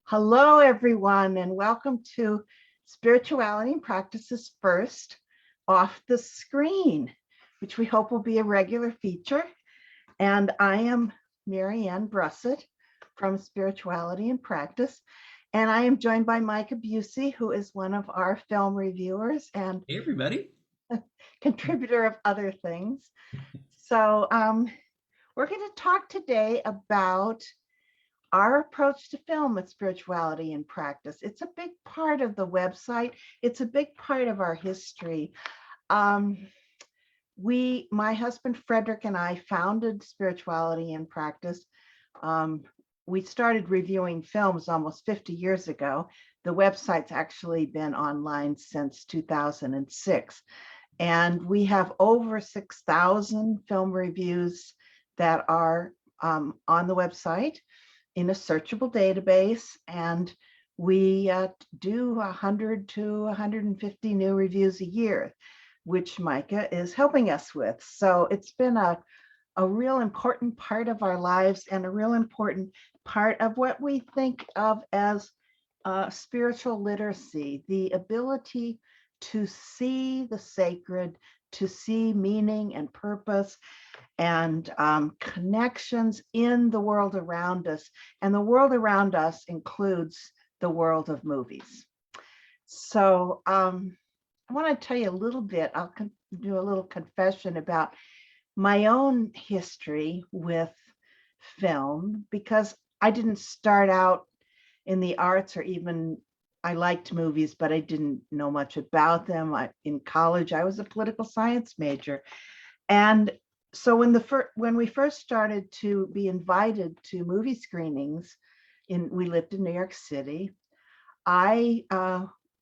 Hello, everyone, and welcome to Spirituality and Practices First Off the Screen, which we hope will be a regular feature. And I am Marianne Brussat from Spirituality and Practice. And I am joined by Micah Bucey, who is one of our film reviewers and Hey, everybody. contributor of other things. So we're going to talk today about our approach to film with spirituality and practice. It's a big part of the website. It's a big part of our history. Um, my husband Frederick and I founded Spirituality and Practice. Um, we started reviewing films almost 50 years ago. The website's actually been online since 2006. And we have over 6,000 film reviews that are on the website in a searchable database, and we do 100 to 150 new reviews a year, which Micah is helping us with. So it's been a real important part of our lives and a real important part of what we think of as spiritual literacy, the ability to see the sacred, to see meaning and purpose and connections in the world around us. And the world around us includes the world of movies. So I want to tell you a little bit, I'll do a little confession about my own history with film, because I didn't start out in the arts, or even I liked movies, but I didn't know much about them. In college, I was a political science major. And so when we first started to be invited to movie screenings, we lived in New York City, I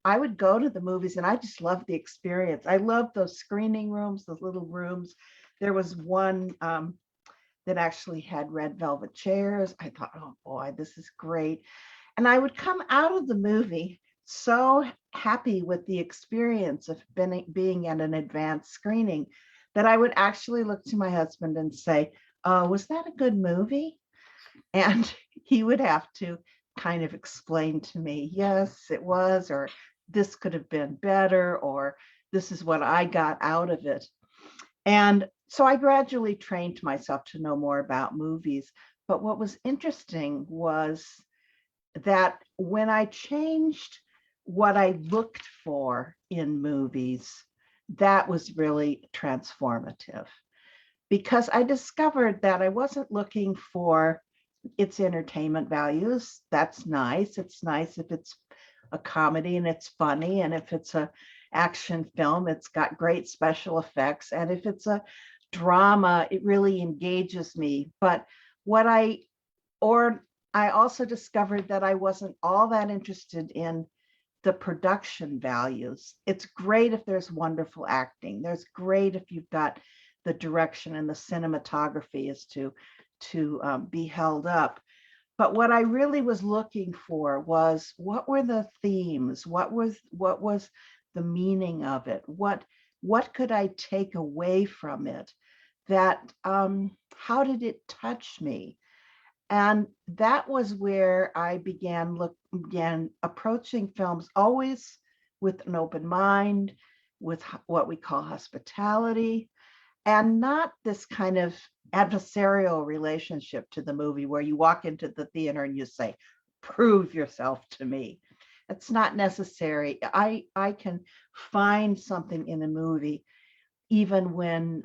would go to the movies and I just loved the experience. I loved those screening rooms, those little rooms. There was one that actually had red velvet chairs. I thought, oh boy, this is great. And I would come out of the movie so happy with the experience of being at an advanced screening that I would actually look to my husband and say, was that a good movie? And he would have to kind of explain to me, yes, it was, or this could have been better, or this is what I got out of it. And so I gradually trained myself to know more about movies. But what was interesting was that when I changed what I looked for in movies, that was really transformative, because I discovered that I wasn't looking for its entertainment values. That's nice. It's nice if it's a comedy and it's funny, and if it's a action film, it's got great special effects, and if it's a drama, it really engages me. But what I also discovered that I wasn't all that interested in the production values. It's great if there's wonderful acting. There's great if you've got the direction and the cinematography is to be held up. But what I really was looking for was, what were the themes? What was the meaning of it? What could I take away from it? That how did it touch me? And that was where I began approaching films always with an open mind, with what we call hospitality, and not this kind of adversarial relationship to the movie where you walk into the theater and you say, prove yourself to me. It's not necessary. I can find something in a movie even when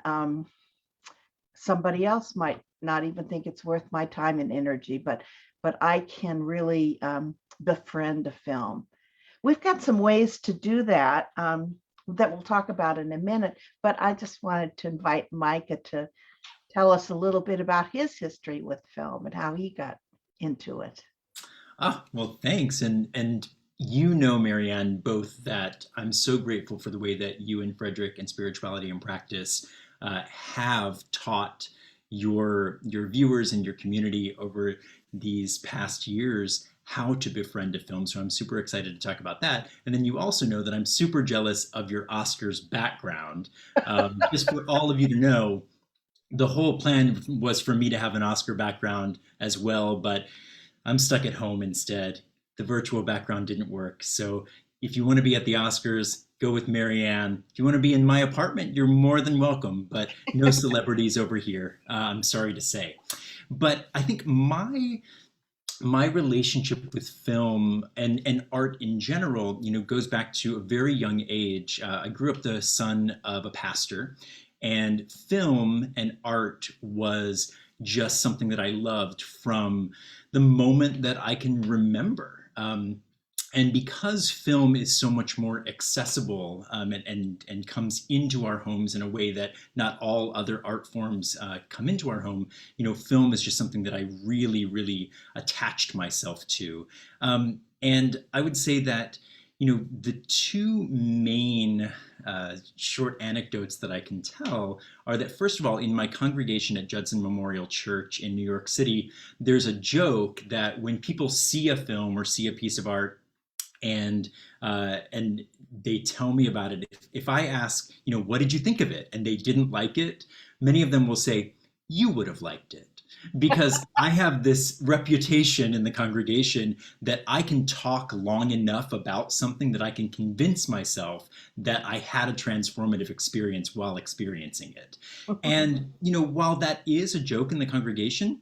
somebody else might not even think it's worth my time and energy, but I can really befriend a film. We've got some ways to do that that we'll talk about in a minute, but I just wanted to invite Micah to tell us a little bit about his history with film and how he got into it. Well, thanks. And you know, Marianne, both that I'm so grateful for the way that you and Frederick and Spirituality and Practice have taught your viewers and your community over these past years how to befriend a film. So I'm super excited to talk about that. And then you also know that I'm super jealous of your Oscars background. Just for all of you to know, the whole plan was for me to have an Oscar background as well, but I'm stuck at home instead the virtual background didn't work. So if you want to be at the Oscars, go with Marianne. If you want to be in my apartment, you're more than welcome, but no celebrities over here, I'm sorry to say. But I think my relationship with film and art in general, goes back to a very young age. I grew up the son of a pastor, and film and art was just something that I loved from the moment that I can remember. And because film is so much more accessible, and comes into our homes in a way that not all other art forms come into our home, film is just something that I really, really attached myself to. And I would say that, the two main short anecdotes that I can tell are that, first of all, in my congregation at Judson Memorial Church in New York City, there's a joke that when people see a film or see a piece of art, and they tell me about it. If I ask, what did you think of it, and they didn't like it, many of them will say, you would have liked it. Because I have this reputation in the congregation that I can talk long enough about something that I can convince myself that I had a transformative experience while experiencing it. And, while that is a joke in the congregation,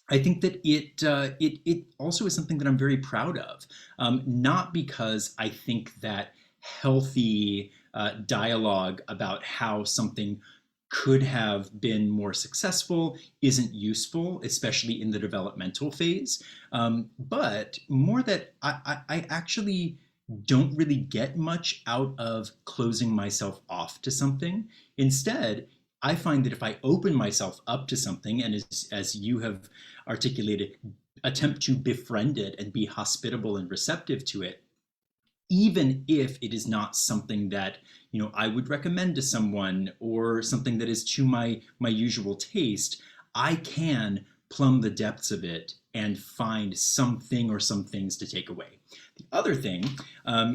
I think that it also is something that I'm very proud of, not because I think that healthy dialogue about how something could have been more successful isn't useful, especially in the developmental phase, but more that I actually don't really get much out of closing myself off to something. Instead, I find that if I open myself up to something, and as you have articulated, attempt to befriend it and be hospitable and receptive to it, even if it is not something that I would recommend to someone or something that is to my usual taste, I can plumb the depths of it and find something or some things to take away. The other thing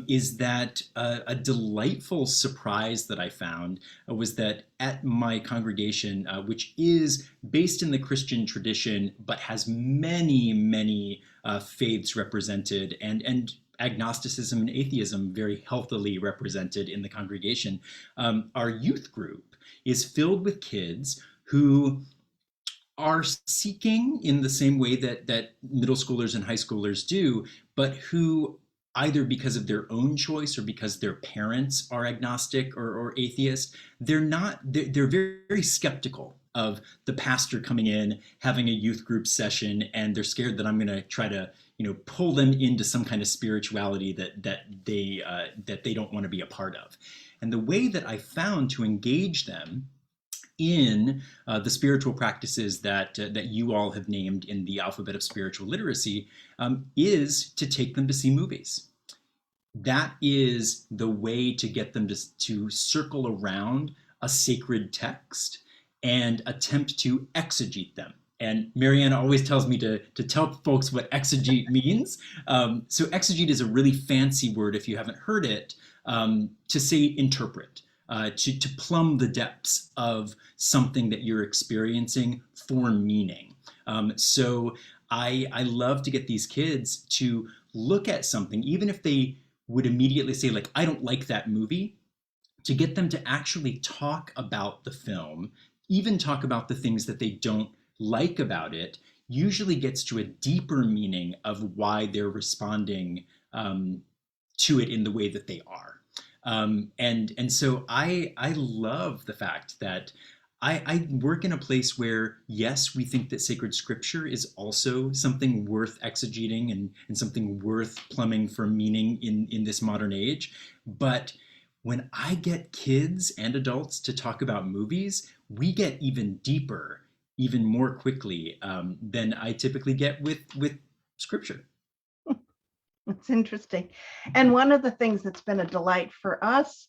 is that a delightful surprise that I found was that at my congregation, which is based in the Christian tradition, but has many, many faiths represented, and agnosticism and atheism very healthily represented in the congregation, our youth group is filled with kids who are seeking in the same way that middle schoolers and high schoolers do, but who, either because of their own choice or because their parents are agnostic or atheist, they're very, very skeptical of the pastor coming in, having a youth group session, and they're scared that I'm going to try to pull them into some kind of spirituality that they don't want to be a part of. And the way that I found to engage them in the spiritual practices that you all have named in the alphabet of spiritual literacy is to take them to see movies. That is the way to get them to circle around a sacred text and attempt to exegete them. And Marianne always tells me to tell folks what exegete means. So exegete is a really fancy word, if you haven't heard it, to say interpret. To plumb the depths of something that you're experiencing for meaning. So I love to get these kids to look at something, even if they would immediately say, like, I don't like that movie, to get them to actually talk about the film, even talk about the things that they don't like about it, usually gets to a deeper meaning of why they're responding to it in the way that they are. And so I love the fact that I work in a place where, yes, we think that sacred scripture is also something worth exegeting and something worth plumbing for meaning in this modern age. But when I get kids and adults to talk about movies, we get even deeper, even more quickly than I typically get with scripture. It's interesting. And one of the things that's been a delight for us,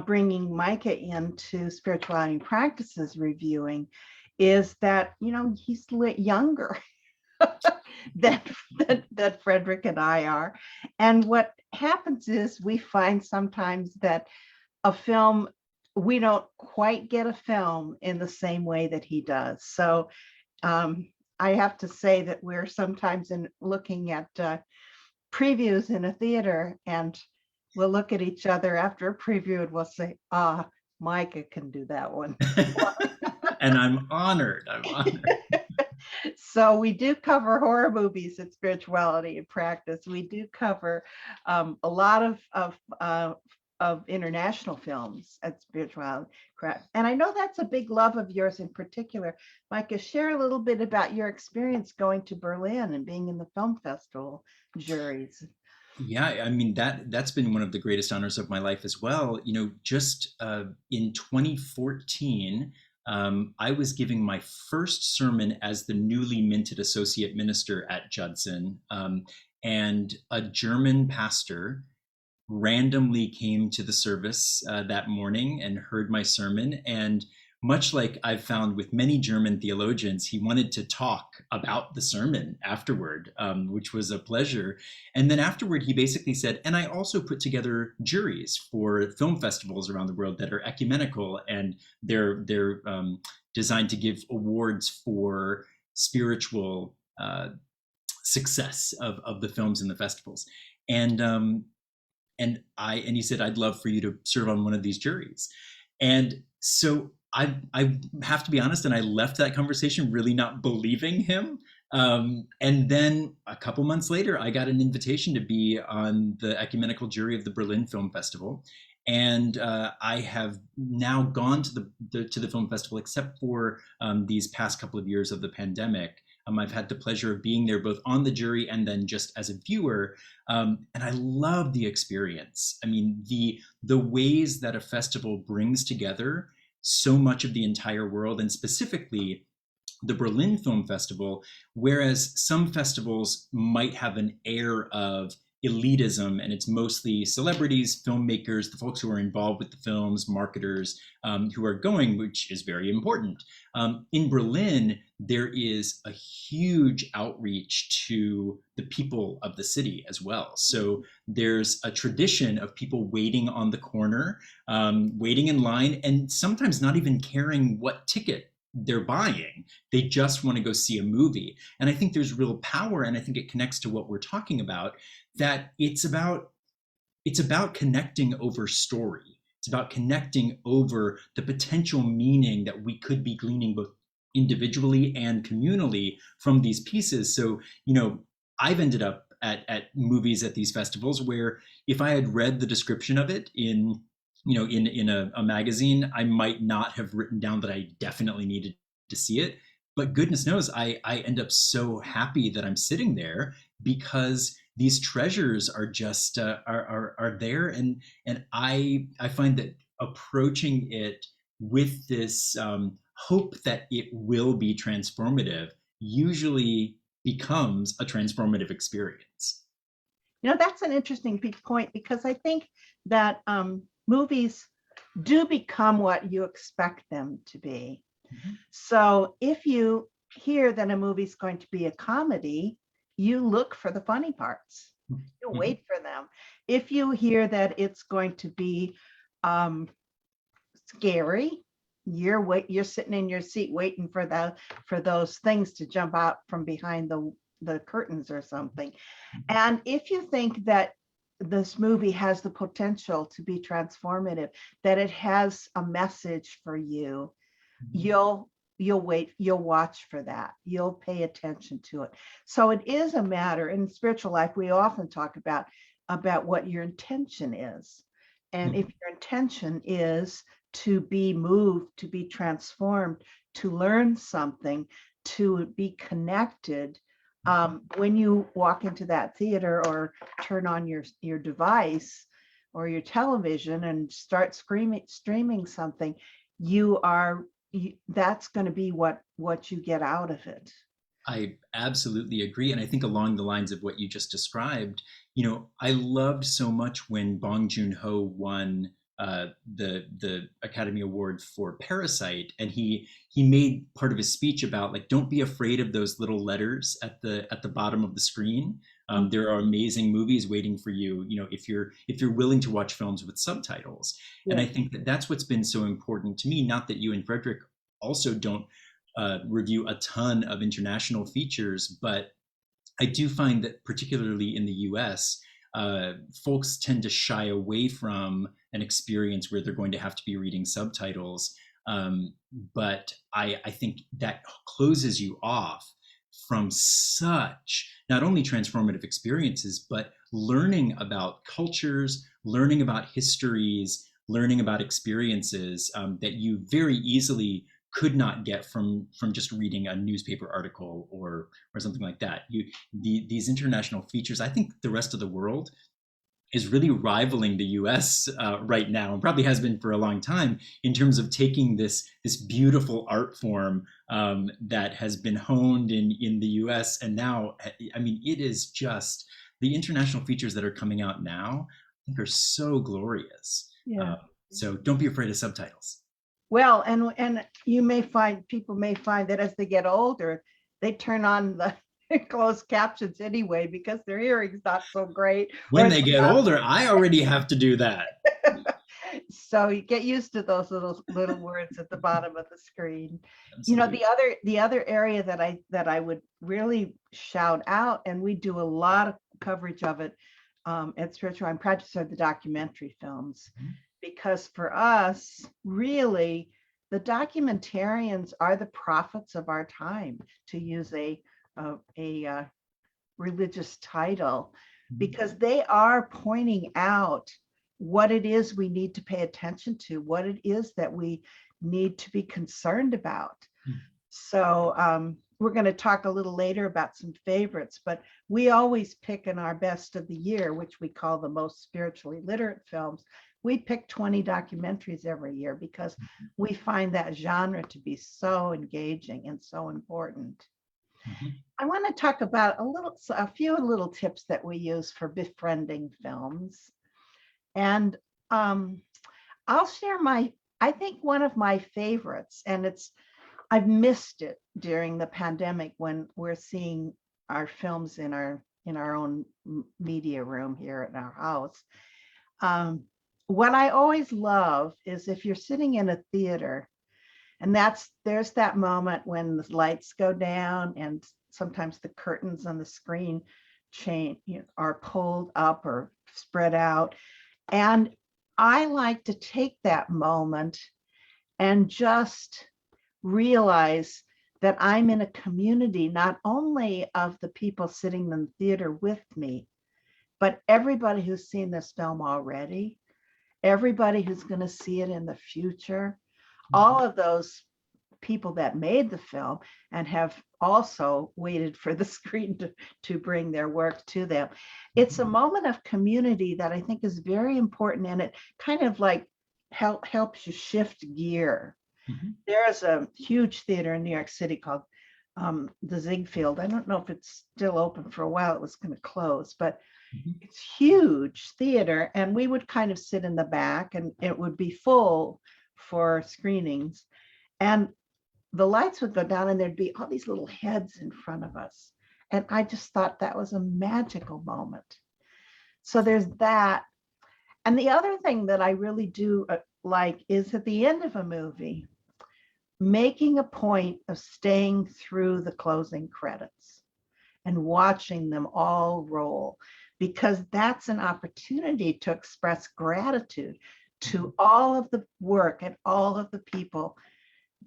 bringing Micah into spirituality practices reviewing, is that, he's younger than Frederick and I are. And what happens is we find sometimes that a film, we don't quite get a film in the same way that he does. So I have to say that we're sometimes looking at previews in a theater, and we'll look at each other after a preview and we'll say, Micah can do that one. And I'm honored. I'm honored. So we do cover horror movies at Spirituality and Practice. We do cover a lot of international films at Spirituality. And I know that's a big love of yours in particular. Micah, share a little bit about your experience going to Berlin and being in the film festival juries. Yeah, I mean that's been one of the greatest honors of my life as well. Just in 2014, I was giving my first sermon as the newly minted associate minister at Judson, and a German pastor randomly came to the service that morning and heard my sermon. And much like I've found with many German theologians, he wanted to talk about the sermon afterward, which was a pleasure. And then afterward, he basically said, and I also put together juries for film festivals around the world that are ecumenical, and they're designed to give awards for spiritual success of the films in the festivals. And he said, I'd love for you to serve on one of these juries. And so I have to be honest, and I left that conversation really not believing him. And then a couple months later, I got an invitation to be on the ecumenical jury of the Berlin Film Festival. And I have now gone to the film festival, except for these past couple of years of the pandemic. I've had the pleasure of being there both on the jury and then just as a viewer. And I love the experience. I mean, the ways that a festival brings together so much of the entire world, and specifically the Berlin Film Festival, whereas some festivals might have an air of elitism and it's mostly celebrities, filmmakers, the folks who are involved with the films, marketers who are going, which is very important. In Berlin, there is a huge outreach to the people of the city as well. So there's a tradition of people waiting on the corner, waiting in line, and sometimes not even caring what ticket they're buying. They just want to go see a movie. And I think there's real power, and I think it connects to what we're talking about, that it's about connecting over story. It's about connecting over the potential meaning that we could be gleaning both individually and communally from these pieces. So, I've ended up at movies at these festivals where if I had read the description of it in a magazine, I might not have written down that I definitely needed to see it. But goodness knows, I end up so happy that I'm sitting there because these treasures are just are there, and I find that approaching it with this hope that it will be transformative usually becomes a transformative experience. That's an interesting point, because I think that movies do become what you expect them to be. Mm-hmm. So if you hear that a movie's going to be a comedy, you look for the funny parts. You wait for them. If you hear that it's going to be scary, you're sitting in your seat waiting for those things to jump out from behind the curtains or something. And if you think that this movie has the potential to be transformative, that it has a message for you, you'll wait, you'll watch for that, you'll pay attention to it. So it is a matter in spiritual life. We often talk about what your intention is. And if your intention is to be moved, to be transformed, to learn something, to be connected, when you walk into that theater or turn on your device or your television and start streaming something, that's going to be what you get out of it. I absolutely agree. And I think along the lines of what you just described, I loved so much when Bong Joon-ho won the Academy Award for Parasite, and he made part of his speech about, like, don't be afraid of those little letters at the bottom of the screen. There are amazing movies waiting for you, if you're willing to watch films with subtitles. Yeah. And I think that's what's been so important to me. Not that you and Frederick also don't review a ton of international features, but I do find that particularly in the US, folks tend to shy away from an experience where they're going to have to be reading subtitles. Um, but I think that closes you off from such not only transformative experiences, but learning about cultures, learning about histories, learning about experiences that you very easily could not get from just reading a newspaper article or something like that. These international features, I think the rest of the world is really rivaling the U.S. Right now, and probably has been for a long time, in terms of taking this beautiful art form that has been honed in the U.S. And now, I mean, it is just the international features that are coming out now, I think, are so glorious. Yeah. So don't be afraid of subtitles. Well, and you may find people may find that as they get older, they turn on the closed captions anyway because their hearing's not so great. When they get older, I already have to do that. So you get used to those little words at the bottom of the screen. You know, Absolutely. the other area that I would really shout out, and we do a lot of coverage of it at Spiritual and Practice, are the documentary films. Mhm. Because for us, really, the documentarians are the prophets of our time, to use a religious title, because they are pointing out what it is we need to pay attention to, what it is that we need to be concerned about. Mhm. So we're going to talk a little later about some favorites, but we always pick in our best of the year, which we call the most spiritually literate films. We pick 20 documentaries every year because we find that genre to be so engaging and so important. Mhm. I want to talk about a few little tips that we use for befriending films. And I'll share I think one of my favorites, and I've missed it during the pandemic when we're seeing our films in our own media room here at our house. Um, what I always love is if you're sitting in a theater, and there's that moment when the lights go down and sometimes the curtains on the screen are pulled up or spread out. And I like to take that moment and just realize that I'm in a community, not only of the people sitting in the theater with me, but everybody who's seen this film already, everybody who's going to see it in the future, all of those people that made the film and have also waited for the screen to bring their work to them. It's a moment of community that I think is very important, and it kind of like helps you shift gear. Mhm. There's a huge theater in New York City called the Ziegfeld. I don't know if it's still open. For a while it was going to close, but Mhm. it's huge theater, and we would kind of sit in the back and it would be full for screenings, and the lights would go down and there'd be all these little heads in front of us. And I just thought that was a magical moment. So there's that. And the other thing that I really do like is at the end of a movie, making a point of staying through the closing credits and watching them all roll, because that's an opportunity to express gratitude to all of the work and all of the people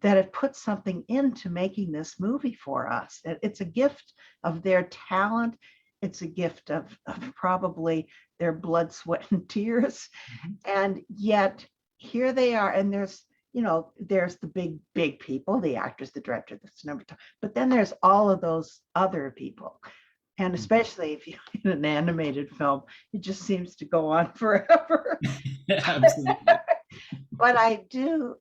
that have put something into making this movie for us. It's a gift of their talent. It's a gift of probably their blood, sweat, and tears. Mhm. And yet here they are. And there's the big people, the actors, the director, the cinematographer, but then there's all of those other people. And especially if you're in an animated film, it just seems to go on forever. Absolutely. But I do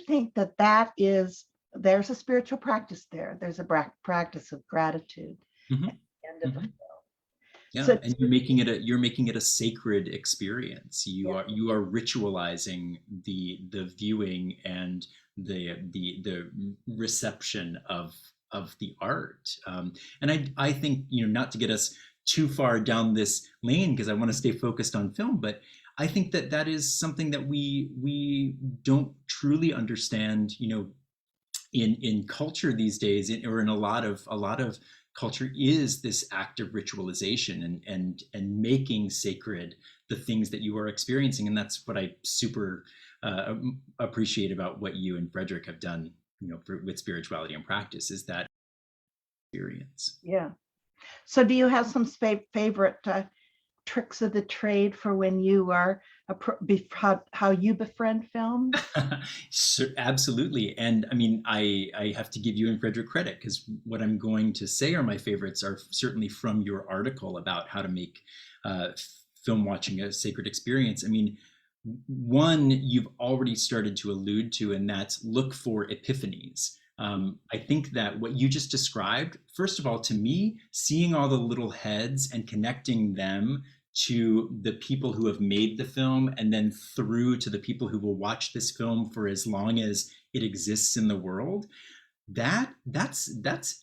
think there's a spiritual practice there. There's a practice of gratitude at Mhm. the end of a Mhm. film. Yeah, So and you're making it a sacred experience. yeah, You are ritualizing the viewing and the reception of the art. And I think, not to get us too far down this lane because I want to stay focused on film, but I think that that is something that we don't truly understand, in culture these days, or in a lot of culture is this act of ritualization and making sacred the things that you are experiencing. And that's what I super appreciate about what you and Frederick have done, with spirituality and practice, is that experience. Yeah. So do you have some favorite tricks of the trade for when you are how you befriend films? Absolutely. And I mean, I have to give you and Frederick credit, because what I'm going to say are my favorites are certainly from your article about how to make uh, film watching a sacred experience. I mean, one you've already started to allude to, and that's look for epiphanies. I think that what you just described, first of all, to me, seeing all the little heads and connecting them to the people who have made the film, and then through to the people who will watch this film for as long as it exists in the world, that's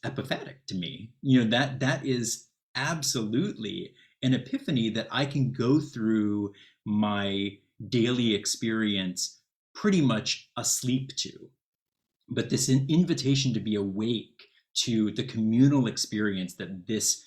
epiphatic to me. That is absolutely an epiphany that I can go through my daily experience pretty much asleep to. But this invitation to be awake to the communal experience that this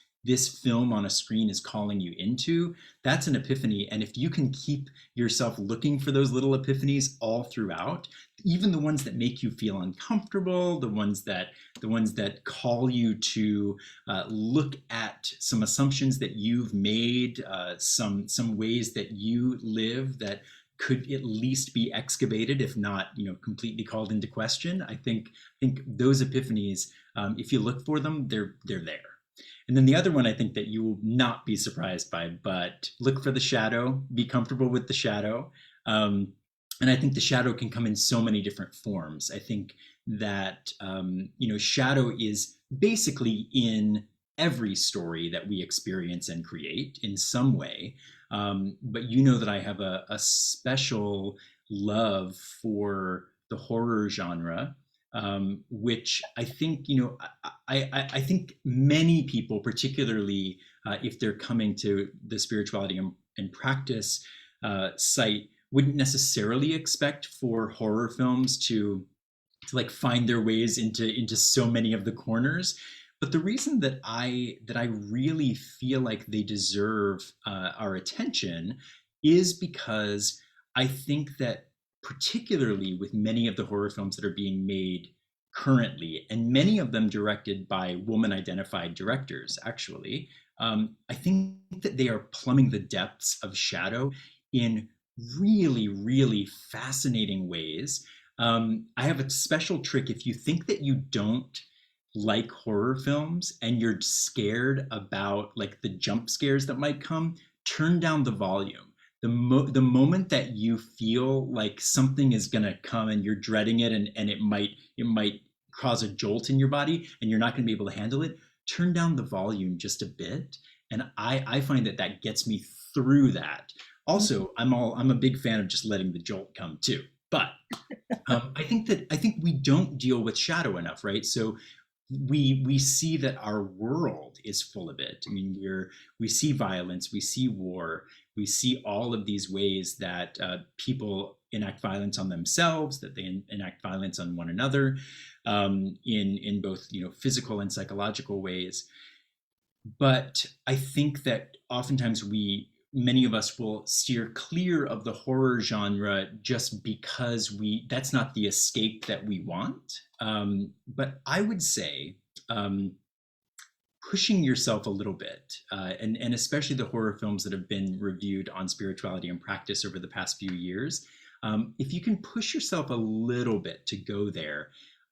film on a screen is calling you into, that's an epiphany. And if you can keep yourself looking for those little epiphanies all throughout, even the ones that make you feel uncomfortable, the ones that call you to look at some assumptions that you've made, some ways that you live that could at least be excavated, if not, completely called into question. I think those epiphanies, if you look for them, they're there. And then the other one I think that you will not be surprised by, but look for the shadow, be comfortable with the shadow. And I think the shadow can come in so many different forms. I think that, shadow is basically in every story that we experience and create in some way. But you know that I have a special love for the horror genre, which I think, I think many people, particularly if they're coming to the spirituality and practice site, wouldn't necessarily expect for horror films to like find their ways into so many of the corners. But the reason that I really feel like they deserve our attention is because I think that, particularly with many of the horror films that are being made currently, and many of them directed by woman-identified directors, actually, I think that they are plumbing the depths of shadow in really, really fascinating ways. I have a special trick. If you think that you don't like horror films and you're scared about like the jump scares that might come, turn down the volume. The moment that you feel like something is gonna come and you're dreading it, and it might cause a jolt in your body and you're not gonna be able to handle it, turn down the volume just a bit. And I find that gets me through that. Also, I'm a big fan of just letting the jolt come too. But I think we don't deal with shadow enough, right? So we see that our world is full of it. I mean, we see violence, we see war, we see all of these ways that people enact violence on themselves, that they enact violence on one another, in both physical and psychological ways. But I think that oftentimes many of us will steer clear of the horror genre just because that's not the escape that we want. But I would say, pushing yourself a little bit, and especially the horror films that have been reviewed on spirituality and practice over the past few years, if you can push yourself a little bit to go there,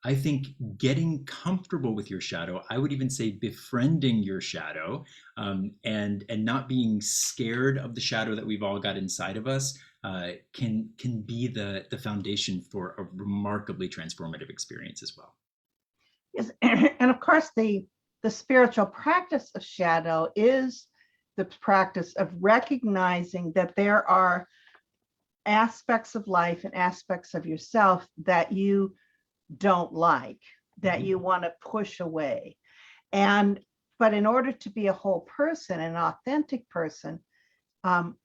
I think getting comfortable with your shadow, I would even say befriending your shadow, and not being scared of the shadow that we've all got inside of us, can be the foundation for a remarkably transformative experience as well. Yes, and of course the spiritual practice of shadow is the practice of recognizing that there are aspects of life and aspects of yourself that you don't like, that you want to push away. But in order to be a whole person, an authentic person,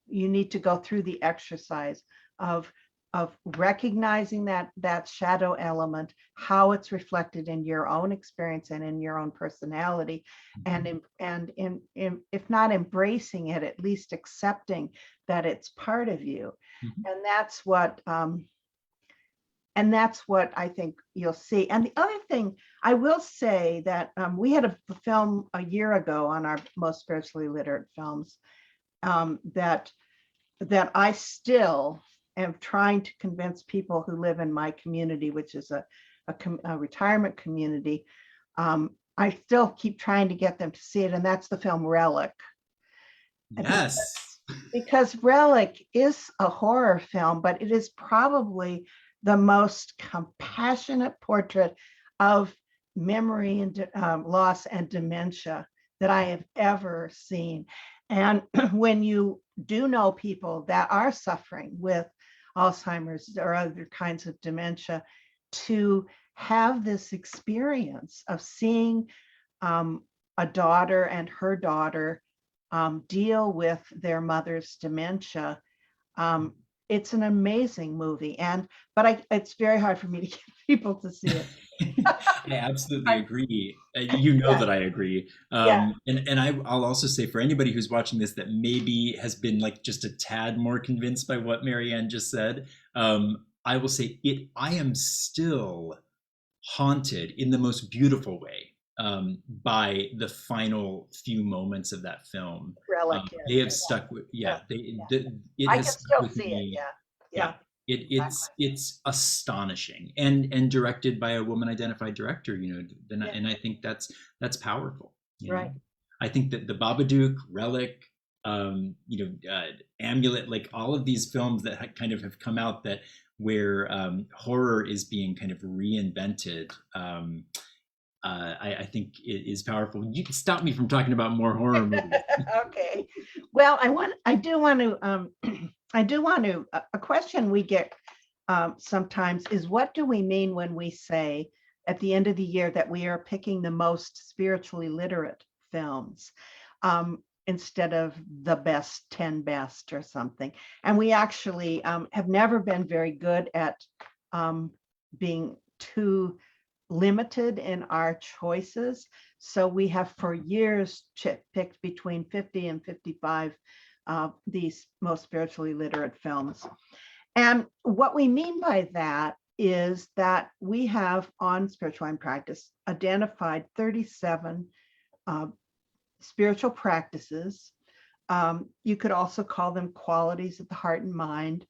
you need to go through the exercise of of recognizing that shadow element, how it's reflected in your own experience and in your own personality, and if not embracing it, at least accepting that it's part of you. Mhm. And that's what I think you'll see. And the other thing I will say that we had a film a year ago on our most spiritually literate films, that I still am trying to convince people who live in my community, which is a retirement community. I still keep trying to get them to see it, and that's the film Relic. Yes. Because Relic is a horror film, but it is probably the most compassionate portrait of memory and loss and dementia that I have ever seen. And when you do know people that are suffering with Alzheimer's or other kinds of dementia, to have this experience of seeing a daughter and her daughter deal with their mother's dementia. It's an amazing movie, but it's very hard for me to get people to see it. I absolutely agree. You know Yeah, that I agree. yeah. I'll also say for anybody who's watching this that maybe has been like just a tad more convinced by what Marianne just said, I will say it. I am still haunted in the most beautiful way by the final few moments of that film. Relic, They yes. have stuck with, Yeah, yeah, yeah. it I has can stuck still with see it. me. Yeah, Yeah, yeah, it's exactly. it's astonishing and directed by a woman identified director. Yeah, And I think that's powerful. right. I think that the Babadook, Relic, Amulet, like all of these films that kind of have come out that where horror is being kind of reinvented. I think it is powerful. You can stop me from talking about more horror movies. Okay. Well, I do want to, a question we get sometimes is, what do we mean when we say at the end of the year that we are picking the most spiritually literate films, instead of the best 10 best or something? And we actually have never been very good at being too limited in our choices. So we have for years picked between 50 and 55 these most spiritually literate films. And what we mean by that is that we have on Spiritual Wine Practice identified 37 spiritual practices. You could also call them qualities of the heart and mind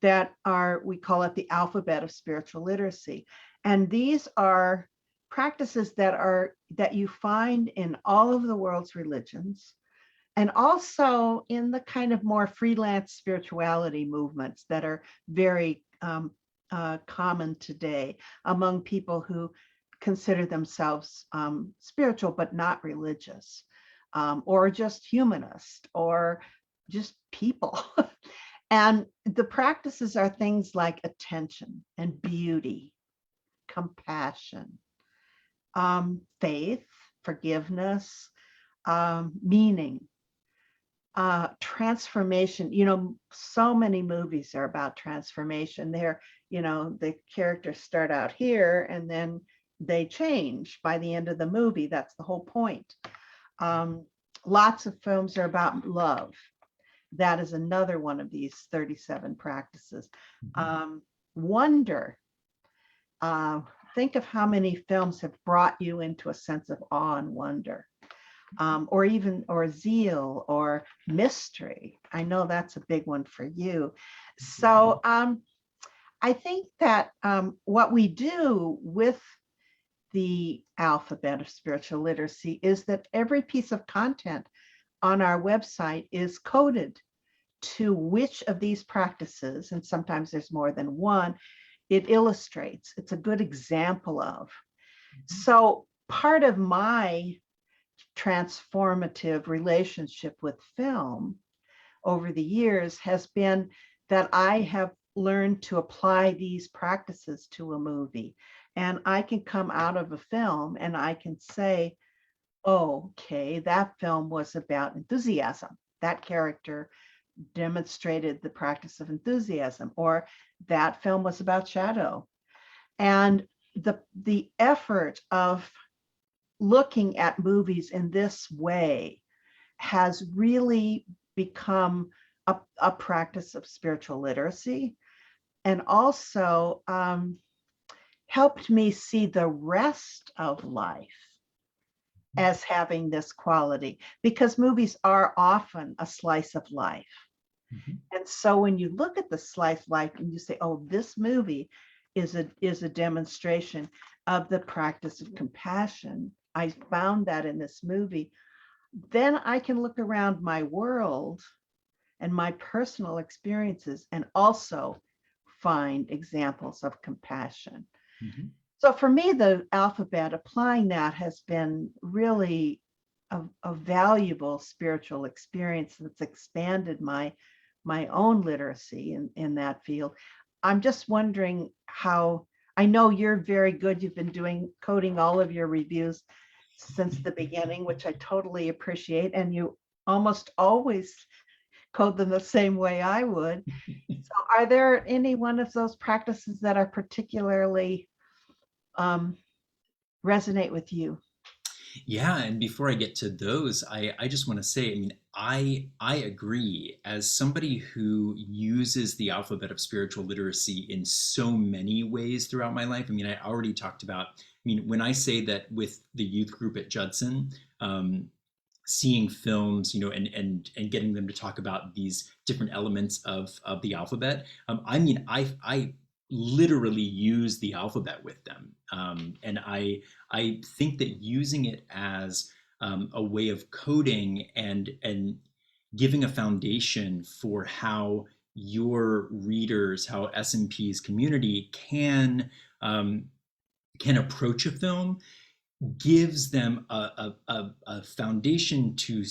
that are, we call it the alphabet of spiritual literacy. And these are practices that you find in all of the world's religions, and also in the kind of more freelance spirituality movements that are very common today among people who consider themselves spiritual but not religious, or just humanist, or just people. And the practices are things like attention and beauty, compassion, faith, forgiveness, meaning, transformation. So many movies are about transformation. The characters start out here and then they change by the end of the movie. That's the whole point. Lots of films are about love. That is another one of these 37 practices. Wonder. Uh, think of how many films have brought you into a sense of awe and wonder. Or zeal or mystery. I know that's a big one for you. So I think that what we do with the alphabet of spiritual literacy is that every piece of content on our website is coded to which of these practices, and sometimes there's more than one, it illustrates. It's a good example of. So part of my transformative relationship with film over the years has been that I have learned to apply these practices to a movie. And I can come out of a film and I can say, oh, okay, that film was about enthusiasm. That character demonstrated the practice of enthusiasm, or that film was about shadow. And the effort of looking at movies in this way has really become a practice of spiritual literacy, and also helped me see the rest of life as having this quality, because movies are often a slice of life. Mhm. And so when you look at the slice of life and you say, oh, this movie is a demonstration of the practice of compassion, I found that in this movie, then I can look around my world and my personal experiences and also find examples of compassion. Mhm. So for me, the alphabet, applying that has been really a valuable spiritual experience that's expanded my own literacy in that field. I'm just wondering how, I know you're very good. You've been coding all of your reviews since the beginning, which I totally appreciate. And you almost always code them the same way I would. So are there any one of those practices that are particularly um, resonate with you? Yeah, and before I get to those, I just want to say, I mean, I agree. As somebody who uses the alphabet of spiritual literacy in so many ways throughout my life, I mean, I already talked about, I mean, when I say that with the youth group at Judson, seeing films, and getting them to talk about these different elements of the alphabet. I mean, I literally use the alphabet with them, and I think that using it as a way of coding and giving a foundation for how your readers, how S&P's community um, can approach a film gives them a foundation to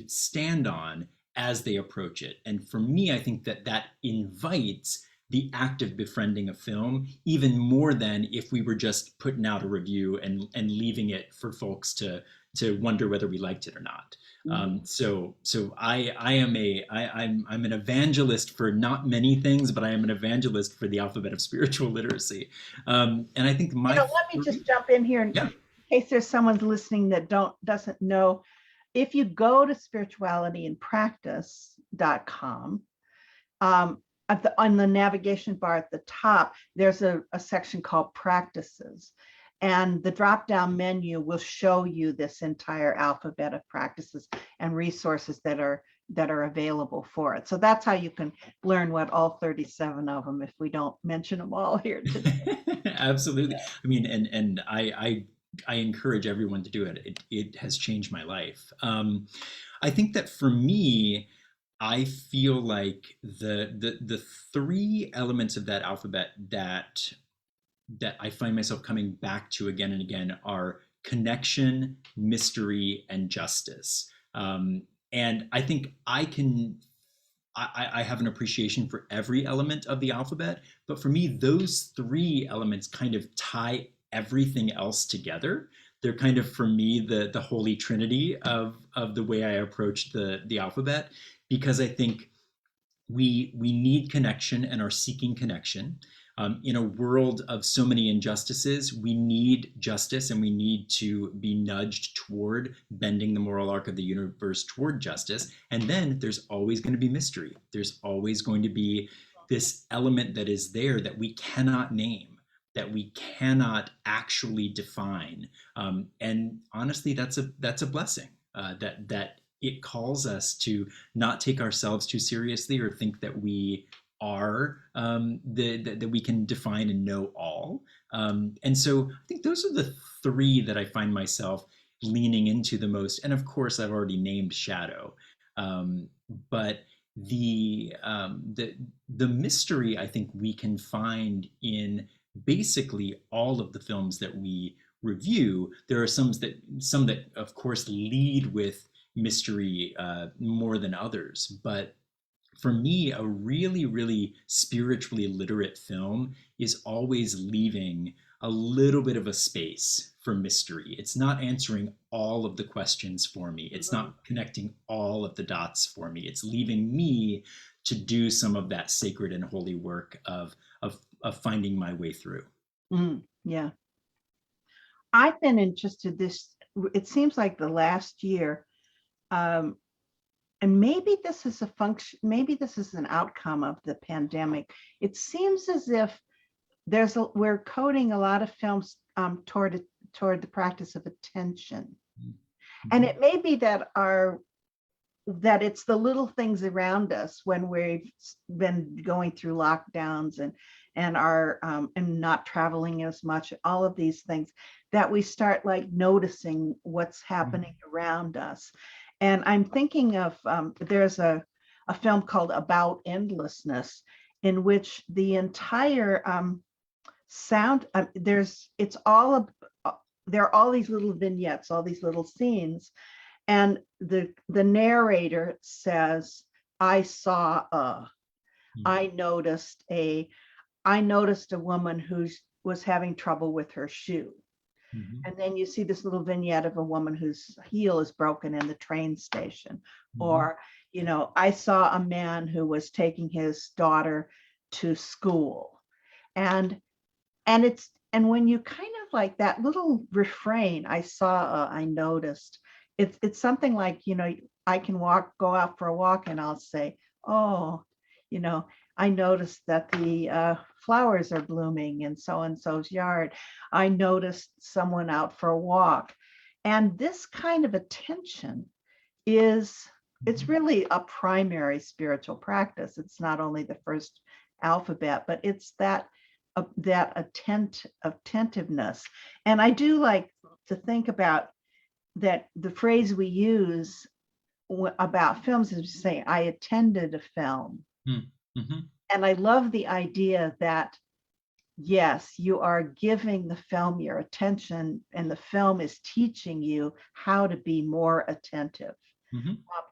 stand on as they approach it. And for me, I think that invites the active befriending of film even more than if we were just putting out a review and leaving it for folks to wonder whether we liked it or not. So I'm an evangelist for not many things, but I am an evangelist for the alphabet of spiritual literacy. And I think Let me just jump in here in yeah. case there's someone listening that doesn't know. If you go to spiritualityandpractice.com, on the navigation bar at the top, there's a section called practices. And the drop-down menu will show you this entire alphabet of practices and resources that are available for it. So that's how you can learn what all 37 of them, if we don't mention them all here today. Absolutely. I mean, and I encourage everyone to do it. It has changed my life. I think that for me, I feel like the three elements of that alphabet that I find myself coming back to again and again are connection, mystery, and justice. And I think I have an appreciation for every element of the alphabet, but for me, those three elements kind of tie everything else together. They're kind of, for me, the holy trinity of the way I approach the alphabet, because I think we need connection and are seeking connection. In a world of so many injustices, we need justice and we need to be nudged toward bending the moral arc of the universe toward justice. And then there's always going to be mystery. There's always going to be this element that is there that we cannot name, that we cannot actually define. And honestly, that's a blessing. That it calls us to not take ourselves too seriously or think that we are that we can define and know all. And so I think those are the three that I find myself leaning into the most. And of course, I've already named shadow, but the mystery I think we can find in basically all of the films that we review. There are some that of course lead with mystery more than others. But for me, a really, really spiritually literate film is always leaving a little bit of a space for mystery. It's not answering all of the questions for me. It's not connecting all of the dots for me. It's leaving me to do some of that sacred and holy work of finding my way through. Yeah. I've been interested this, it seems like the last year, and maybe this is a function, maybe this is an outcome of the pandemic. It seems as if we're coding a lot of films toward the practice of attention. And it may be that it's the little things around us when we've been going through lockdowns and are and not traveling as much, all of these things, that we start like noticing what's happening around us. And I'm thinking of there's a film called About Endlessness, in which the entire sound there are all these little vignettes, all these little scenes, and the narrator says, I noticed a woman who was having trouble with her shoe. And then you see this little vignette of a woman whose heel is broken in the train station. Or, I saw a man who was taking his daughter to school. And when you kind of like that little refrain, I noticed, it's something like, I can go out for a walk and I'll say, oh, I noticed that the flowers are blooming in so-and-so's yard. I noticed someone out for a walk. And this kind of attention it's really a primary spiritual practice. It's not only the first alphabet, but it's that attentiveness. And I do like to think about that the phrase we use about films is to say, I attended a film. And I love the idea that, yes, you are giving the film your attention, and the film is teaching you how to be more attentive.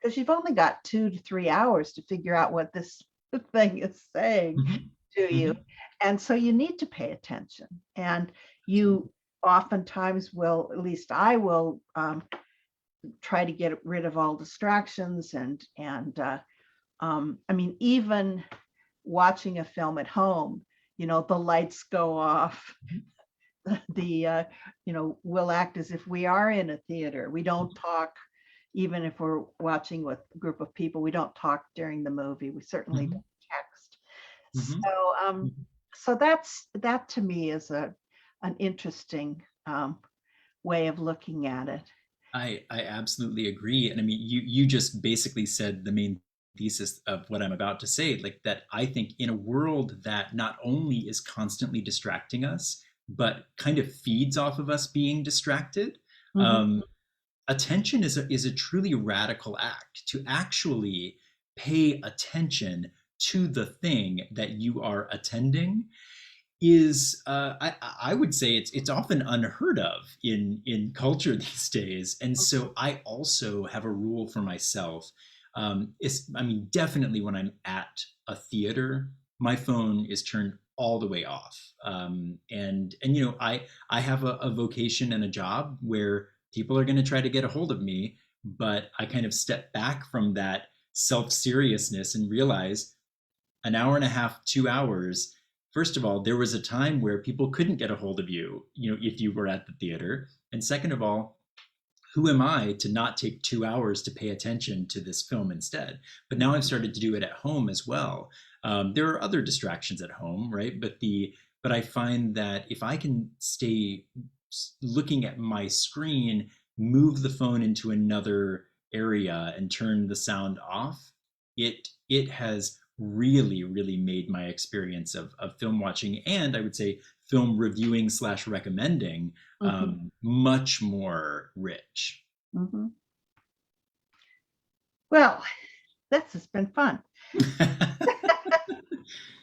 Because you've only got 2 to 3 hours to figure out what this thing is saying to you. And so you need to pay attention. And you oftentimes will, at least I will, try to get rid of all distractions. And I mean, even watching a film at home, the lights go off. We'll act as if we are in a theater. We don't talk, even if we're watching with a group of people. We don't talk during the movie. We certainly don't text. So that to me is an interesting way of looking at it. I absolutely agree. And I mean, you just basically said the main thesis of what I'm about to say, like that I think in a world that not only is constantly distracting us, but kind of feeds off of us being distracted, attention is a truly radical act. To actually pay attention to the thing that you are attending is I would say it's often unheard of in culture these days. And so I also have a rule for myself. Definitely when I'm at a theater, my phone is turned all the way off. I have a vocation and a job where people are going to try to get a hold of me, but I kind of step back from that self-seriousness and realize an hour and a half, 2 hours. First of all, there was a time where people couldn't get a hold of you, if you were at the theater. And second of all, who am I to not take 2 hours to pay attention to this film instead? But now I've started to do it at home as well. There are other distractions at home, right? But I find that if I can stay looking at my screen, move the phone into another area and turn the sound off, it has really, really made my experience of film watching, and I would say film reviewing / recommending, much more rich. Well, this has been fun.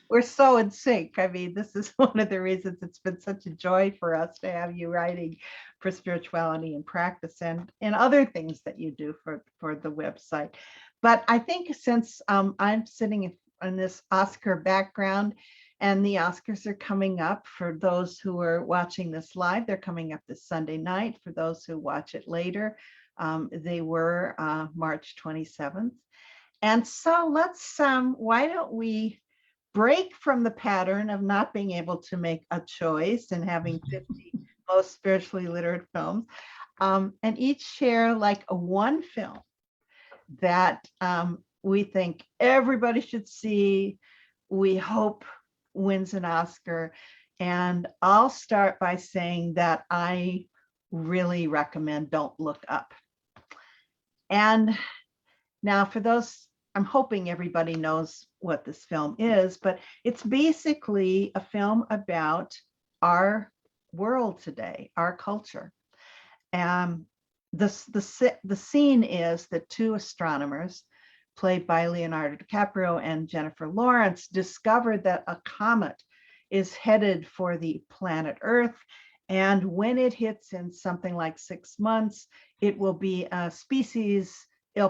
We're so in sync. I mean, this is one of the reasons it's been such a joy for us to have you writing for Spirituality and Practice and other things that you do for the website. But I think since I'm sitting in this Oscar background, And the Oscars are coming up. For those who are watching this live, they're coming up this Sunday night. For those who watch it later, they were March 27th. And so why don't we break from the pattern of not being able to make a choice and having 50 most spiritually literate films, and each share like a one film that we think everybody should see, we hope wins an Oscar. And I'll start by saying that I really recommend Don't Look Up. And now for those, I'm hoping everybody knows what this film is, but it's basically a film about our world today, our culture. The scene is that two astronomers, played by Leonardo DiCaprio and Jennifer Lawrence, discovered that a comet is headed for the planet Earth. And when it hits in something like 6 months, it will be a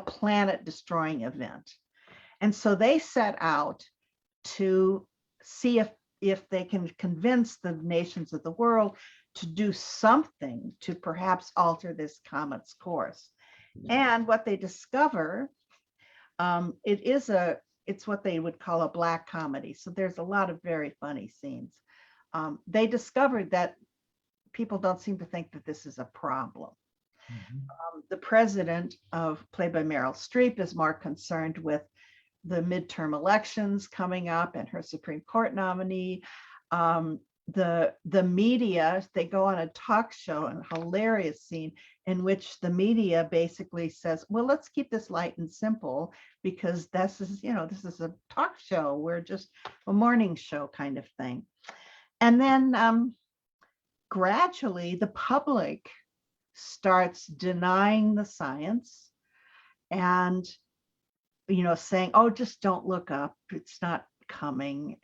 planet destroying event. And so they set out to see if they can convince the nations of the world to do something to perhaps alter this comet's course. And what they discover, it's what they would call a black comedy. So there's a lot of very funny scenes. They discovered that people don't seem to think that this is a problem. The president, played by Meryl Streep, is more concerned with the midterm elections coming up and her Supreme Court nominee. The media, they go on a talk show, and a hilarious scene in which the media basically says, well, let's keep this light and simple because this is a talk show. We're just a morning show kind of thing. And then gradually the public starts denying the science and saying, oh, just don't look up, it's not coming.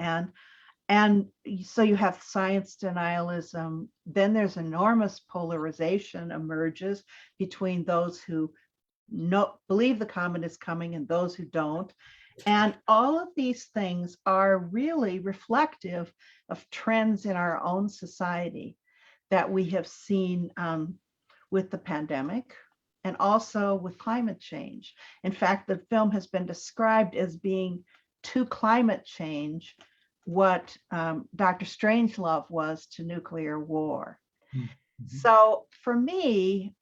And so you have science denialism. Then there's enormous polarization emerges between those who believe the comet is coming and those who don't. And all of these things are really reflective of trends in our own society that we have seen with the pandemic and also with climate change. In fact, the film has been described as being to climate change what Dr. Strangelove was to nuclear war. Mm-hmm. So for me,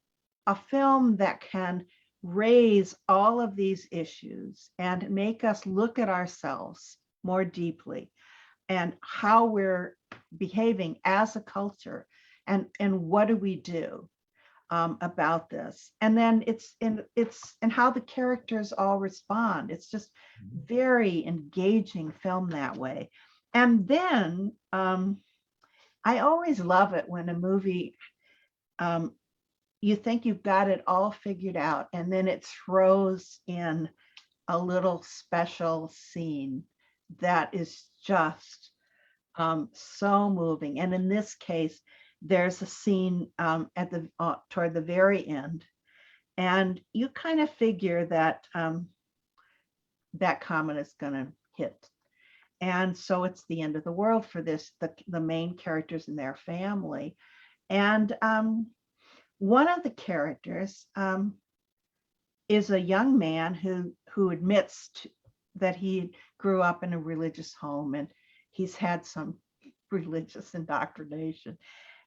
a film that can raise all of these issues and make us look at ourselves more deeply and how we're behaving as a culture and what do we do about this, and then it's how the characters all respond. It's just very engaging film that way. And then I always love it when a movie you think you've got it all figured out, and then it throws in a little special scene that is just so moving. And in this case, there's a scene toward the very end, and you kind of figure that that comet is going to hit. And so it's the end of the world for the main characters and their family. And one of the characters is a young man who admits that he grew up in a religious home and he's had some religious indoctrination.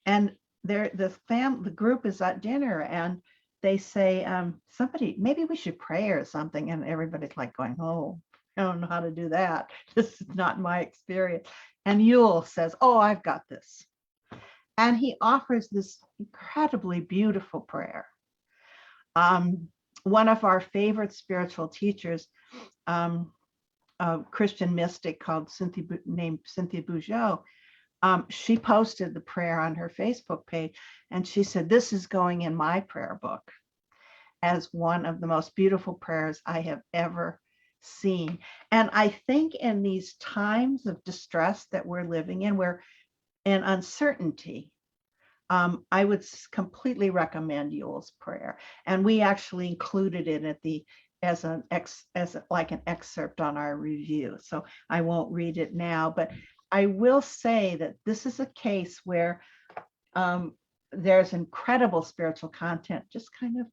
And the group is at dinner and they say, somebody, maybe we should pray or something. And everybody's like going, oh, I don't know how to do that. This is not my experience. And Yule says, oh, I've got this. And he offers this incredibly beautiful prayer. One of our favorite spiritual teachers, a Christian mystic named Cynthia Bourgeot, she posted the prayer on her Facebook page, and she said, this is going in my prayer book as one of the most beautiful prayers I have ever seen. And I think in these times of distress that we're living in, and uncertainty, I would completely recommend Yule's prayer. And we actually included it as an excerpt on our review. So I won't read it now, but I will say that this is a case where um, there's incredible spiritual content just kind of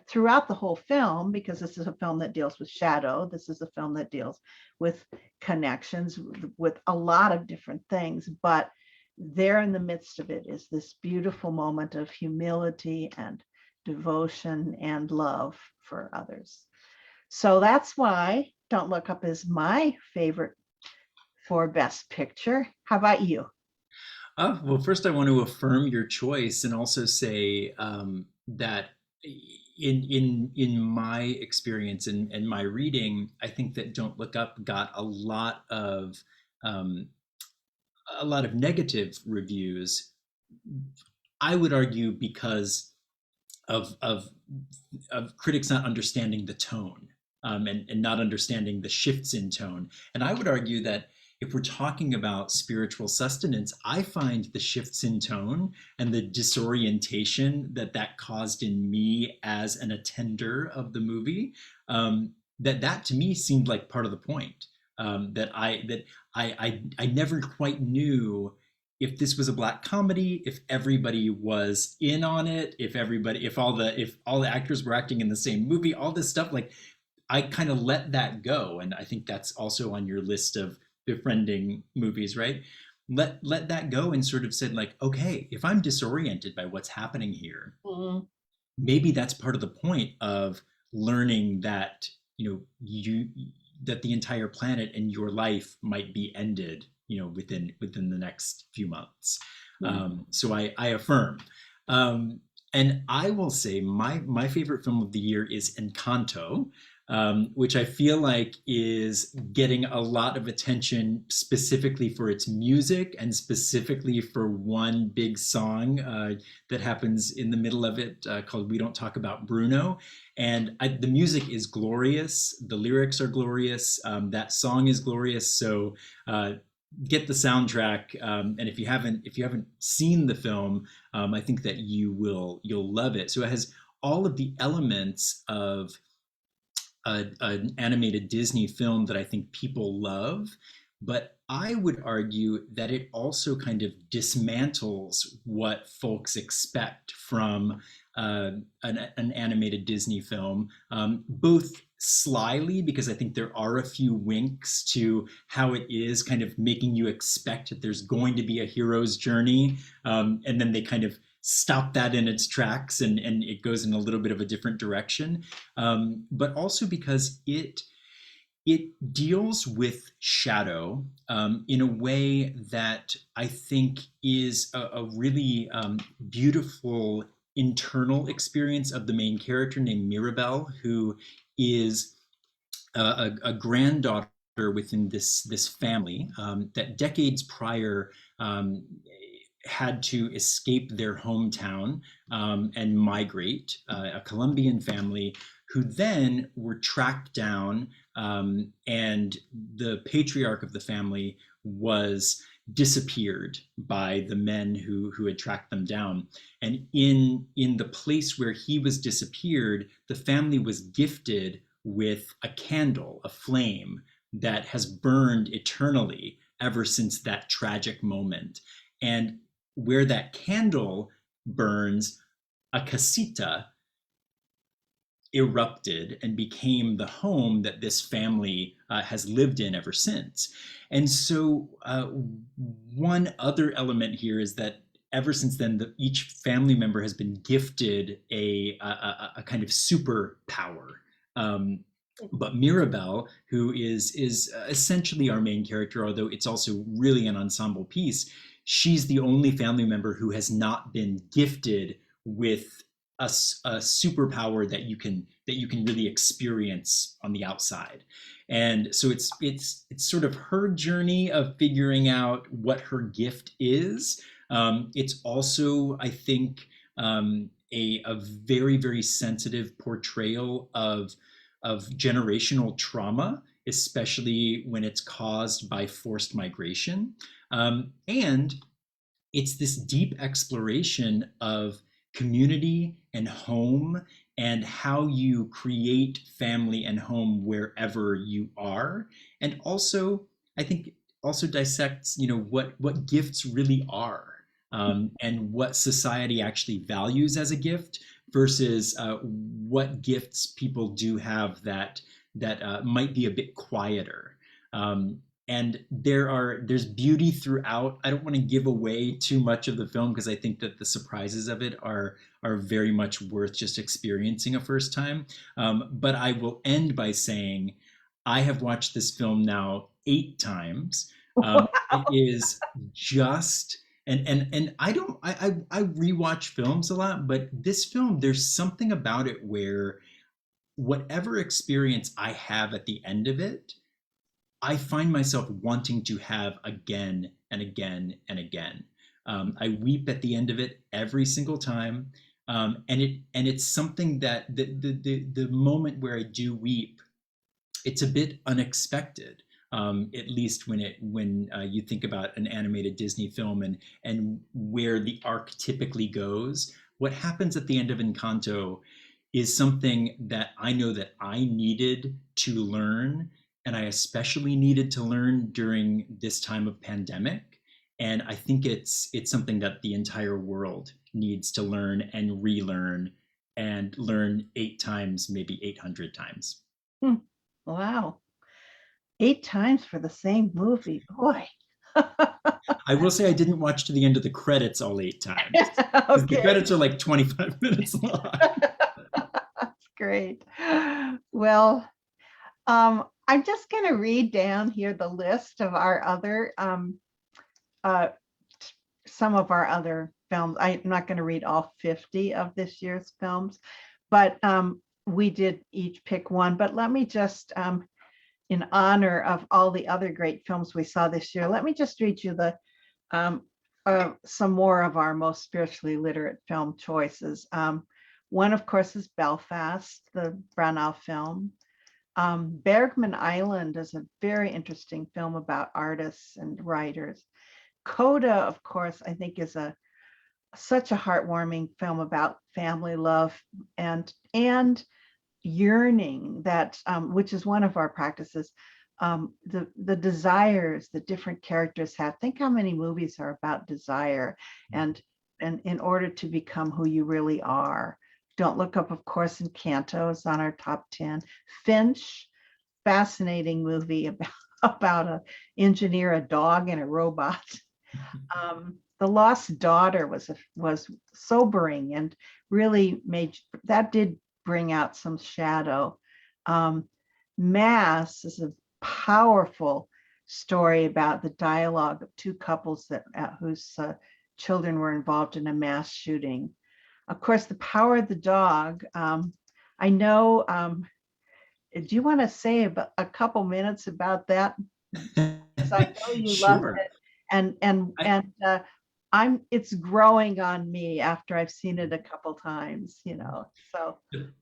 throughout the whole film, because this is a film that deals with shadow. This is a film that deals with connections with a lot of different things, but there in the midst of it is this beautiful moment of humility and devotion and love for others. So that's why Don't Look Up is my favorite for Best Picture. How about you? Well, first, I want to affirm your choice and also say that in my experience and my reading, I think that Don't Look Up got um, a lot of negative reviews. I would argue because of of of critics not understanding the tone, and not understanding the shifts in tone. And I would argue that if we're talking about spiritual sustenance, I find the shifts in tone and the disorientation that caused in me as an attender of the movie, that to me seemed like part of the point. That I never quite knew if this was a black comedy, if everybody was in on it, if all the actors were acting in the same movie, all this stuff, like I kind of let that go. And I think that's also on your list of befriending movies, right? Let that go and sort of said like, okay, if I'm disoriented by what's happening here, Mm, maybe that's part of the point of learning that you that the entire planet and your life might be ended within the next few months. yeah. So I affirm. And I will say my favorite film of the year is Encanto, which I feel like is getting a lot of attention specifically for its music and specifically for one big song that happens in the middle of it, called "We Don't Talk About Bruno." And the music is glorious. The lyrics are glorious. That song is glorious. So get the soundtrack. And if you haven't seen the film, I think that you'll love it. So it has all of the elements of an animated Disney film that I think people love, but I would argue that it also kind of dismantles what folks expect from an animated Disney film, both slyly, because I think there are a few winks to how it is kind of making you expect that there's going to be a hero's journey, and then they kind of stop that in its tracks, and it goes in a little bit of a different direction, but also because it deals with shadow in a way that I think is a really beautiful internal experience of the main character named Mirabelle, who is a granddaughter within this family that decades prior had to escape their hometown and migrate, a Colombian family who then were tracked down, and the patriarch of the family was disappeared by the men who had tracked them down. And in the place where he was disappeared, the family was gifted with a candle, a flame that has burned eternally ever since that tragic moment. And where that candle burns, a casita erupted and became the home that this family has lived in ever since. And so, one other element here is that ever since then, each family member has been gifted a kind of superpower. But Mirabelle, who is essentially our main character, although it's also really an ensemble piece, she's the only family member who has not been gifted with a superpower that you can really experience on the outside. And so it's sort of her journey of figuring out what her gift is. It's also, I think, a very, very sensitive portrayal of generational trauma, especially when it's caused by forced migration. And it's this deep exploration of community and home and how you create family and home wherever you are. And also, I think also dissects, what gifts really are, and what society actually values as a gift versus what gifts people do have that might be a bit quieter. Um, and there's beauty throughout. I don't want to give away too much of the film because I think that the surprises of it are very much worth just experiencing a first time. But I will end by saying I have watched this film now 8 times. It is just and I rewatch films a lot, but this film, there's something about it where whatever experience I have at the end of it, I find myself wanting to have again and again and again. I weep at the end of it every single time, and it's something that the moment where I do weep, it's a bit unexpected. At least when you think about an animated Disney film and where the arc typically goes, what happens at the end of Encanto is something that I know that I needed to learn, and I especially needed to learn during this time of pandemic. And I think it's something that the entire world needs to learn and relearn and learn 8 times, maybe 800 times. Hmm. Wow. 8 times for the same movie. Boy. I will say I didn't watch to the end of the credits all 8 times because the Okay. credits are like 25 minutes long. That's great. Well, I'm just going to read down here the list of our other uh, some of our other films. I'm not going to read all 50 of this year's films, but we did each pick one. But let me just, in honor of all the other great films we saw this year, let me just read you the um, some more of our most spiritually literate film choices. One, of course, is Belfast, the Branagh film. Bergman Island is a very interesting film about artists and writers. Coda, of course, I think is such a heartwarming film about family love and yearning, that which is one of our practices. The desires that different characters have. Think how many movies are about desire and in order to become who you really are. Don't Look Up, of course, Encanto is on our top 10. Finch, fascinating movie about about a engineer, a dog, and a robot. The Lost Daughter was sobering and really did bring out some shadow. Um, Mass is a powerful story about the dialogue of two couples whose children were involved in a mass shooting. Of course, The Power of the Dog. I know. Do you want to say about a couple minutes about that? Because I know you love Sure. it, and I, and it's growing on me after I've seen it a couple times, So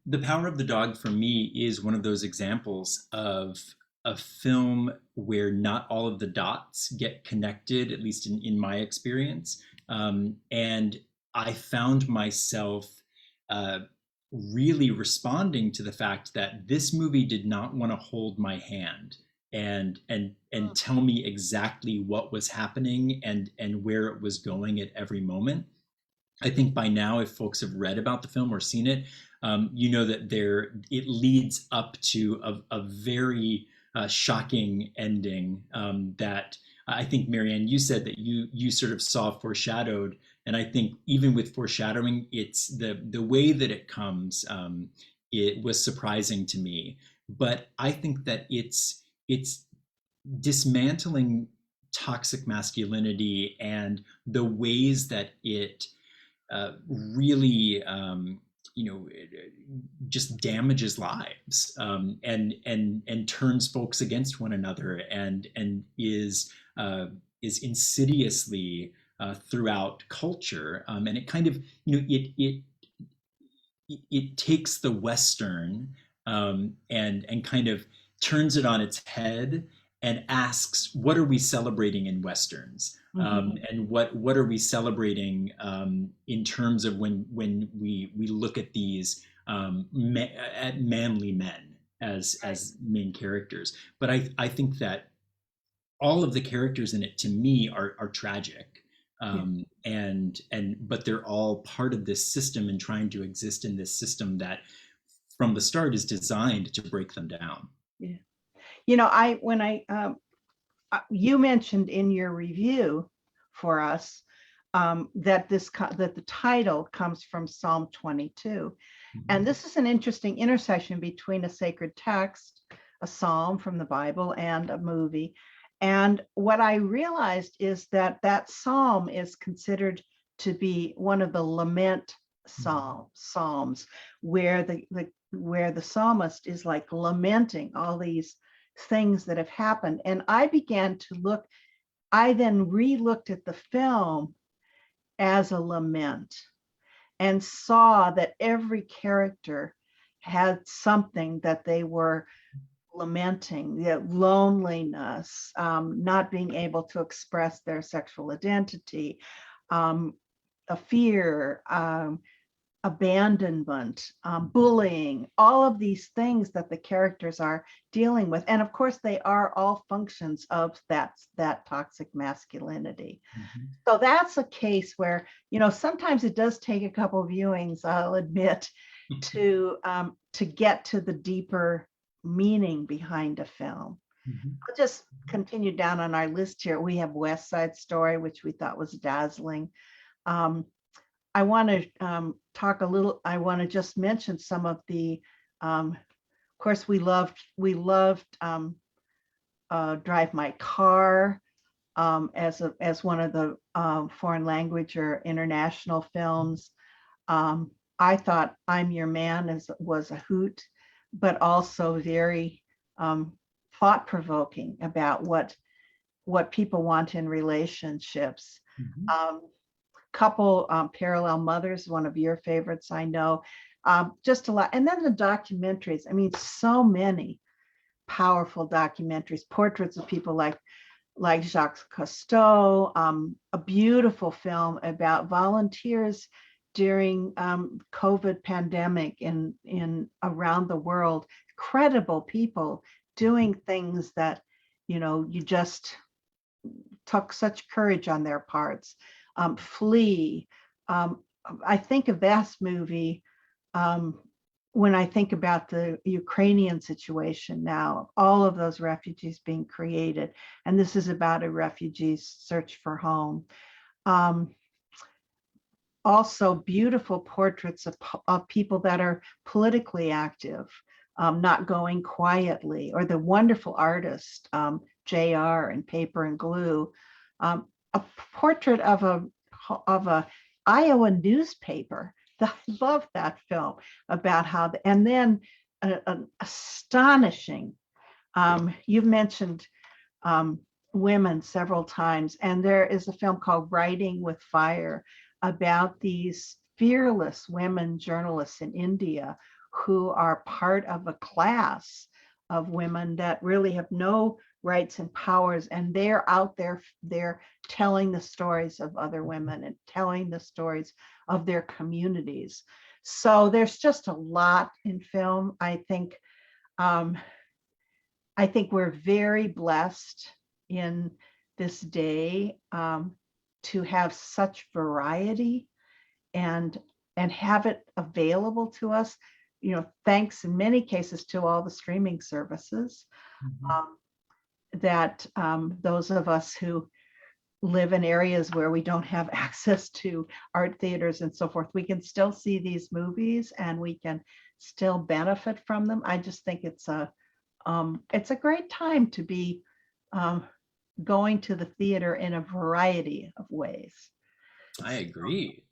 the Power of the Dog for me is one of those examples of a film where not all of the dots get connected, at least in my experience. And I found myself uh, really responding to the fact that this movie did not want to hold my hand and tell me exactly what was happening and where it was going at every moment. I think by now, if folks have read about the film or seen it, you know that it leads up to a very shocking ending that I think, Marianne, you said that you sort of saw foreshadowed, and I think even with foreshadowing, it's the way that it comes. It was surprising to me, but I think that it's dismantling toxic masculinity and the ways that it really just damages lives, and turns folks against one another and is insidiously throughout culture, and it kind of it takes the Western, and kind of turns it on its head and asks, what are we celebrating in Westerns? And what are we celebrating in terms of when we look at these at manly men as right. main characters? But I think that all of the characters in it to me are tragic. Yeah, And but they're all part of this system and trying to exist in this system that from the start is designed to break them down. yeah. You know, I when I you mentioned in your review for us that that the title comes from Psalm 22, and this is an interesting intersection between a sacred text, a psalm from the Bible, and a movie. And what I realized is that that psalm is considered to be one of the lament psalms, where the psalmist is like lamenting all these things that have happened. And I began to look, I then re-looked at the film as a lament and saw that every character had something that they were lamenting, the loneliness, not being able to express their sexual identity, um, a fear, abandonment, bullying, all of these things that the characters are dealing with. And of course, they are all functions of that toxic masculinity. Mm-hmm. So that's a case where, you know, sometimes it does take a couple of viewings, I'll admit, to get to the deeper meaning behind a film. Mm-hmm. I'll just continue down on our list here. We have West Side Story, which we thought was dazzling. I want to talk a little. I want to just mention some of the. Of course, we loved Drive My Car as one of the foreign language or international films. I thought I'm Your Man was a hoot, but also very thought provoking about what people want in relationships. Mm-hmm. Couple Parallel Mothers, one of your favorites, I know. Just a lot. And then the documentaries. I mean, so many powerful documentaries, portraits of people like Jacques Cousteau, a beautiful film about volunteers during COVID pandemic in around the world, credible people doing things that, you know, you just took such courage on their parts. Flee. I think of that movie um, when I think about the Ukrainian situation now, all of those refugees being created, and this is about a refugee's search for home. Um, Also, beautiful portraits of people that are politically active, not going quietly, or the wonderful artist, JR and Paper and Glue. A portrait of a Iowa newspaper. I love that film about how, and then an astonishing, you've mentioned women several times, and there is a film called Writing with Fire about these fearless women journalists in India who are part of a class of women that really have no rights and powers, and they're out there, they're telling the stories of other women and telling the stories of their communities. So there's just a lot in film. I think we're very blessed in this day to have such variety and have it available to us, you know, thanks in many cases to all the streaming services. Mm-hmm. That those of us who live in areas where we don't have access to art theaters and so forth, we can still see these movies and we can still benefit from them. I just think it's a great time to be going to the theater in a variety of ways. I agree.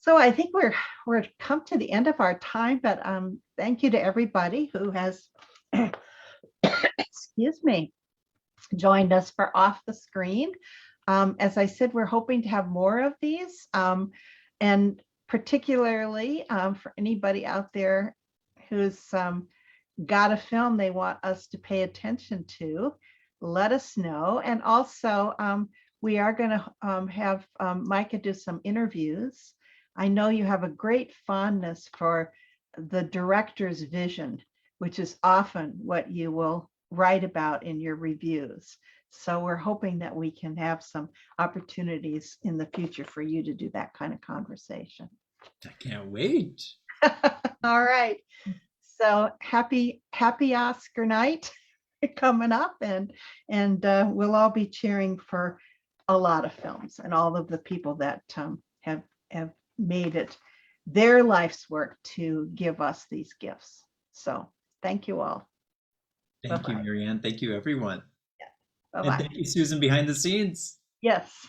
So I think we're come to the end of our time, but thank you to everybody who has, excuse me, joined us for Off the Screen. As I said, we're hoping to have more of these, and particularly for anybody out there who's got a film they want us to pay attention to, let us know. And also, we are going to have Micah do some interviews. I know you have a great fondness for the director's vision, which is often what you will write about in your reviews. So we're hoping that we can have some opportunities in the future for you to do that kind of conversation. I can't wait. All right. So happy Oscar night coming up, and we'll all be cheering for a lot of films and all of the people that have made it their life's work to give us these gifts. So thank you all. Thank you, Bye-bye. Marianne. Thank you, everyone. And Bye-bye. thank you, Susan, behind the scenes. Yes.